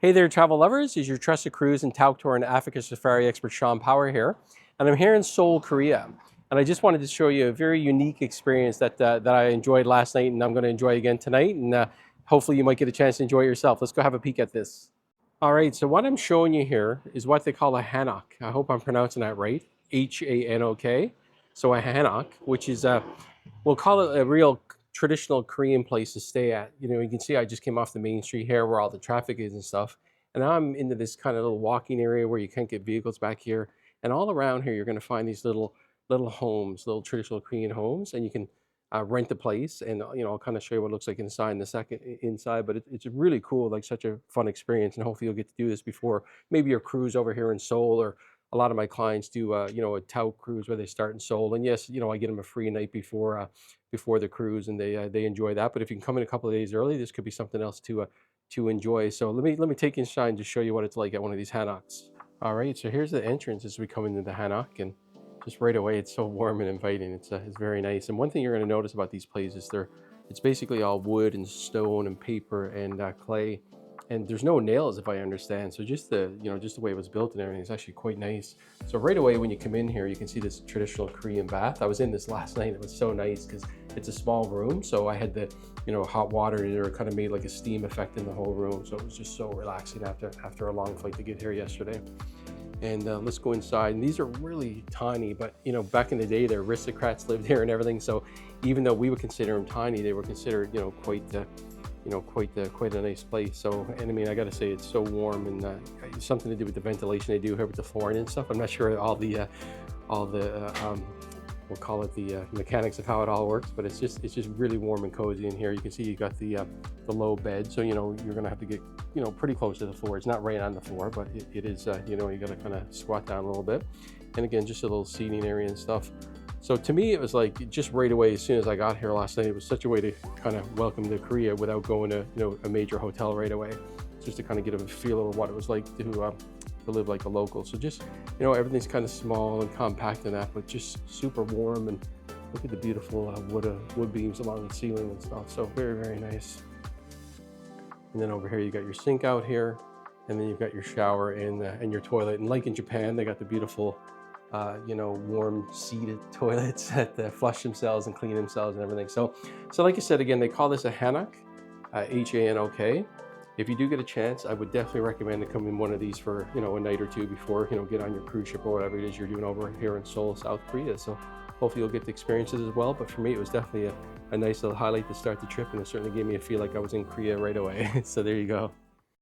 Hey there, travel lovers. Is your trusted cruise and Tauck tour and Africa safari expert Shawn Power here, and I'm here in Seoul, Korea. And I just wanted to show you a very unique experience that I enjoyed last night, and I'm going to enjoy again tonight. And hopefully, you might get a chance to enjoy it yourself. Let's go have a peek at this. All right. So what I'm showing you here is what they call a hanok. I hope I'm pronouncing that right. Hanok. So a hanok, which is we'll call it a real traditional Korean place to stay at. You know, you can see I just came off the main street here where all the traffic is and stuff. And now I'm into this kind of little walking area where you can't get vehicles back here. And all around here, you're going to find these little homes, little traditional Korean homes, and you can rent the place. And I'll kind of show you what it looks like inside in the second inside. But it's really cool, like such a fun experience. And hopefully you'll get to do this before maybe your cruise over here in Seoul, or a lot of my clients do a Tauck cruise where they start in Seoul. And yes, I get them a free night before the cruise, and they enjoy that. But if you can come in a couple of days early, this could be something else to enjoy. So let me take you inside and just show you what it's like at one of these hanoks. All right, so here's the entrance as we come into the hanok, and just right away it's so warm and inviting. It's very nice. And one thing you're going to notice about these places, it's basically all wood and stone and paper and clay, and there's no nails, if I understand. So just the way it was built and everything is actually quite nice. So right away when you come in here, you can see this traditional Korean bath. I was in this last night. It was so nice because it's a small room, so I had the hot water in there. Kind of made like a steam effect in the whole room, so it was just so relaxing after a long flight to get here yesterday. And let's go inside. And these are really tiny, but back in the day, the aristocrats lived here and everything. So even though we would consider them tiny, they were considered quite a nice place. So, and I mean, I got to say, it's so warm, and it's something to do with the ventilation they do here with the flooring and stuff. I'm not sure all the we'll call it the mechanics of how it all works, but it's just really warm and cozy in here. You can see you got the low bed, so you're gonna have to get pretty close to the floor. It's not right on the floor, but it is you gotta kind of squat down a little bit. And again, just a little seating area and stuff. So to me, it was like just right away as soon as I got here last night, it was such a way to kind of welcome to Korea without going to a major hotel right away, just to kind of get a feel of what it was like to live like a local. So just everything's kind of small and compact and that, but just super warm. And look at the beautiful wood beams along the ceiling and stuff. So very, very nice. And then over here you got your sink out here, and then you've got your shower and your toilet. And like in Japan, they got the beautiful warm seated toilets that flush themselves and clean themselves and everything. So like I said, again, they call this a hanok, Hanok. If you do get a chance, I would definitely recommend to come in one of these for a night or two before get on your cruise ship or whatever it is you're doing over here in Seoul, South Korea. So hopefully you'll get to experience it as well. But for me, it was definitely a nice little highlight to start the trip, and it certainly gave me a feel like I was in Korea right away. So there you go.